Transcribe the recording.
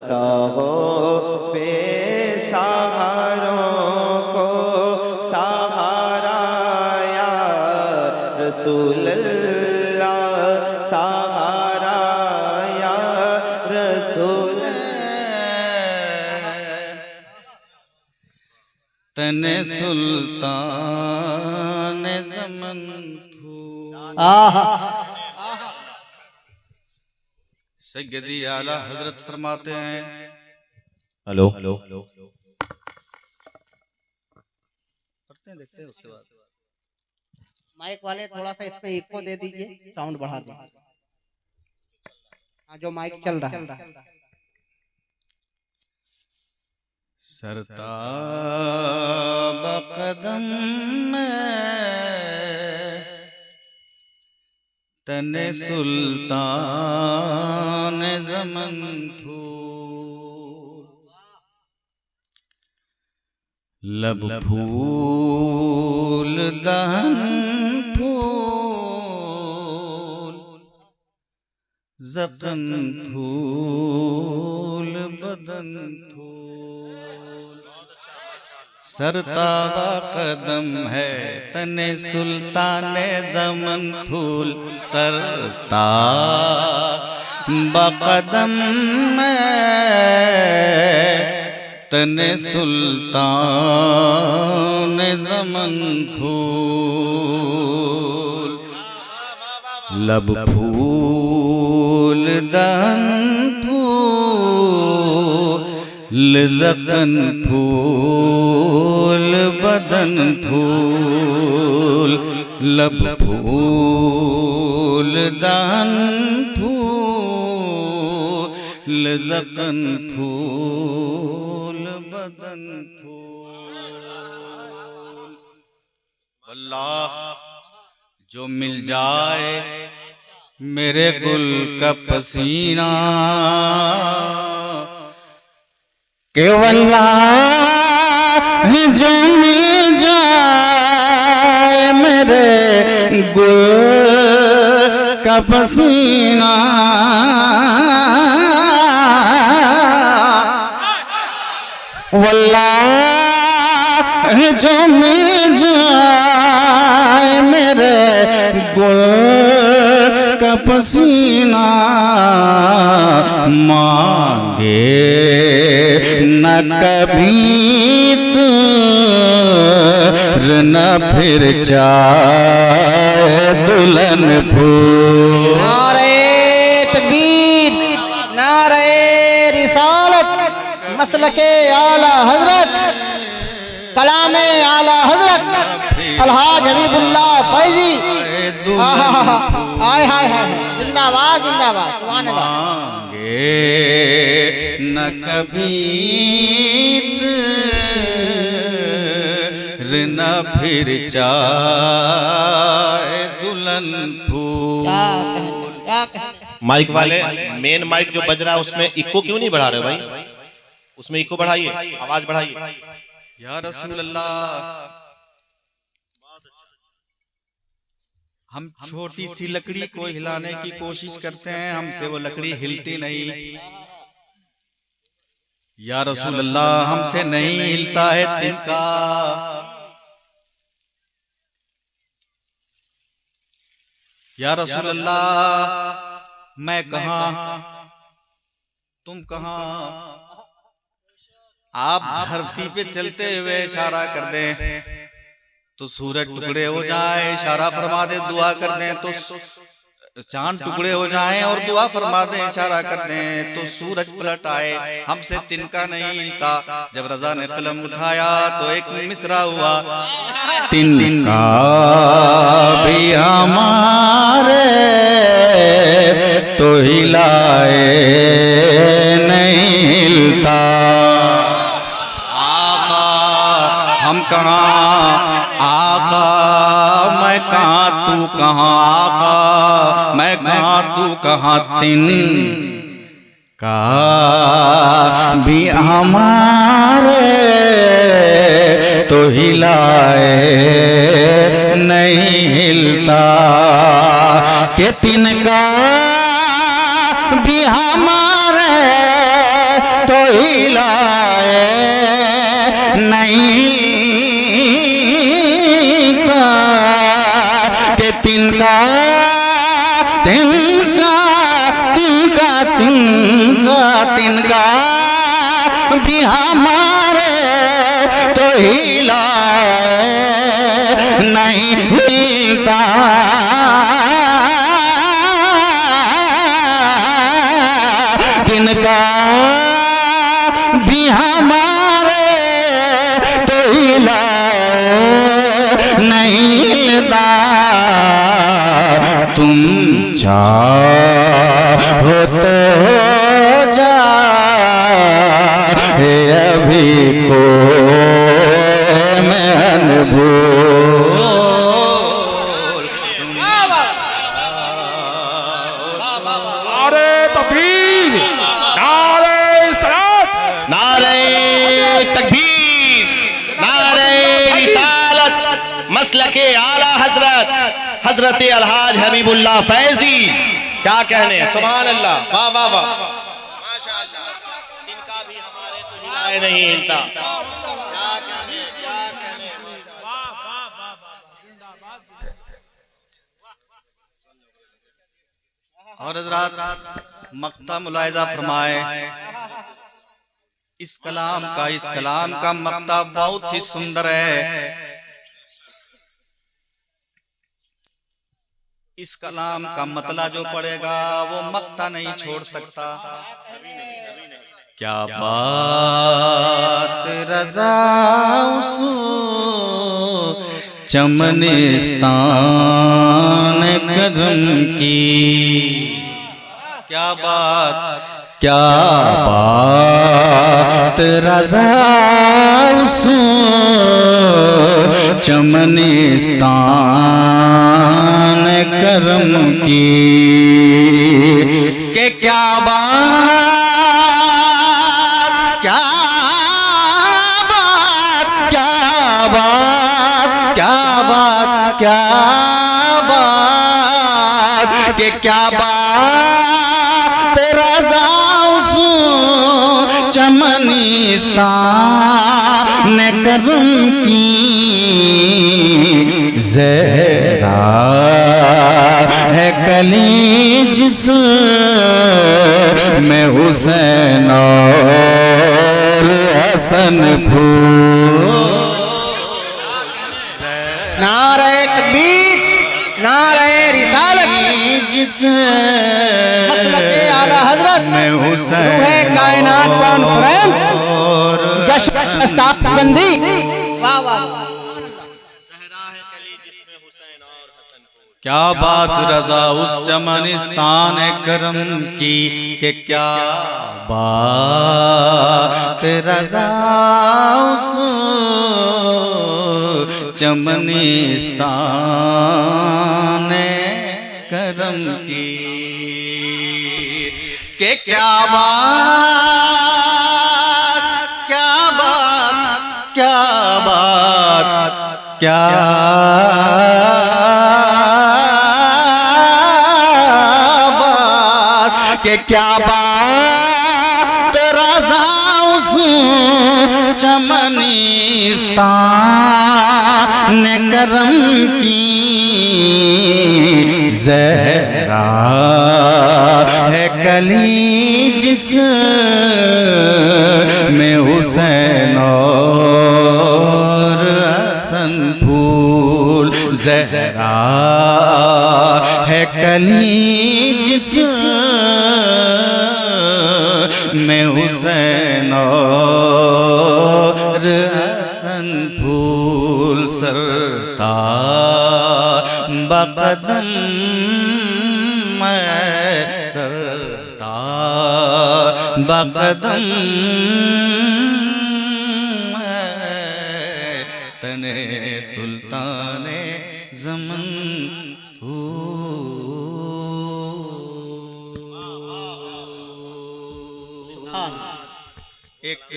हो बेसहारों को सहारा या रसूल अल्लाह, सहारा या रसूल। तने सुल्तान ज़मन सैयदी आला हजरत फरमाते हैं। हेलो पढ़ते हैं, देखते हैं उसके बाद। माइक वाले थोड़ा सा इस पे इको दे दीजिए, साउंड बढ़ा दीजिए। हाँ, जो माइक चल रहा है। सरताब कदम में तने सुल्तान ज़मन फूल, लब फूल दहन फूल, ज़क़न फूल बदन फूल। सरताबा कदम है तने सुल्तान ज़मन फूल, सरताबा कदम में तने सुल्तान ज़मन फूल, लब फूल दहन फूल, ज़क़न फूल बदन फूल, लब फूल दहन फूल, ज़क़न फूल बदन फूल। अल्लाह जो मिल जाए मेरे गुल का पसीना, के वल्लाह जो मिल जाए मेरे गुल का पसीना, वल्लाह जो मिल जाए मेरे गुल का पसीना, मांगे न कभी न फिर चाहे दुल्हन फूल। नारे तकबीर, नारे रिसालत, मसलके आला हजरत, कलामे आला हजरत अलहाज हबीबुल्लाह फैजी। हाय हाय हाय, जिंदाबाद जिंदाबाद। मांगे न कभी न फिर चाहे दुल्हन फूल। माइक वाले, मेन माइक जो बज रहा है उसमें इको क्यों नहीं बढ़ा रहे भाई? उसमें इको बढ़ाइए, आवाज बढ़ाइए। या रसूल अल्लाह, हम छोटी सी लकड़ी को हिलाने की कोशिश करते हैं, हमसे वो लकड़ी हिलती नहीं। या रसूल अल्लाह, हमसे नहीं हिलता है तिनका। या रसूल अल्लाह, मैं कहाँ तुम कहाँ? आप धरती पे चलते हुए इशारा कर दें तो सूरज टुकड़े हो जाए, इशारा फरमा दे दुआ कर दें तो चांद टुकड़े हो जाएं, और दुआ फरमा दें इशारा कर दें तो सूरज पलट आए। हमसे तिनका नहीं हिलता। जब रजा ने कलम उठाया तो एक मिसरा हुआ, तिनका भी हमारे तो हिलाए नहीं हिलता। आका हम कहाँ, आका मैं कहाँ तू कहाँ, आका मैं कहाँ तू कहाँ, तिन का भी हमारे तो हिलाए नहीं हिलता। के तिनका भी हमारे हिलाए नहीं था कि तिनका तिनका तिनका तिनका तिनका भी हमारे तो हिलाए नहीं था तिनका भी हमारे तो हिलाए नहीं था तुम चाहो तो जा अभी को मैं अनभूल नारे तकबीर, नारे इस्लात, नारे तकबीर, नारे रिसालत, मसलके आला हजरत हजरत अलहाज हबीबुल्लाह फैजी। क्या कहने, सुभान अल्लाह, वाह वाह वाह, माशाअल्लाह। इनका भी हमारे तो हिलाए नहीं हिलता। क्या कहने, क्या कहने, माशाअल्लाह। और हजरात मक्ता मुलाहिजा फरमाए, इस कलाम का मक्ता बहुत ही सुंदर है। इस कलाम का मतला जो पढ़ेगा वो मक्ता नहीं छोड़ सकता। क्या बात रज़ा उस चमनिस्तान करम की, क्या बात रज़ा उस चमनिस्तान करम की, के क्या बात, क्या बात, क्या बात, क्या बात, क्या बात, के क्या बात रज़ा उस चमनिस्तान करम की, ज़हरा है कली जिसमें हुसैन और हसन फूल। नारे तकबीर, नारे रिसालत, जिस मसलके आला हजरत में हुसैन रूहे कायनात कॉन्फ्रेंस और जश्न बंदी। वाह वाह, क्या बात रज़ा उस चमनिस्तान करम की, के क्या बात रज़ा उस चमनिस्तान करम की, के क्या बात, क्या बात, क्या बात, क्या के क्या बात रज़ा उस चमनिस्तान करम की, ज़हरा है कली जिसमें हुसैन और हसन फूल, ज़हरा है कली जिसमें हुसैन और हसन फूल, सरता बकदम सरता बकदम तने सुल्ताने ज़मन एक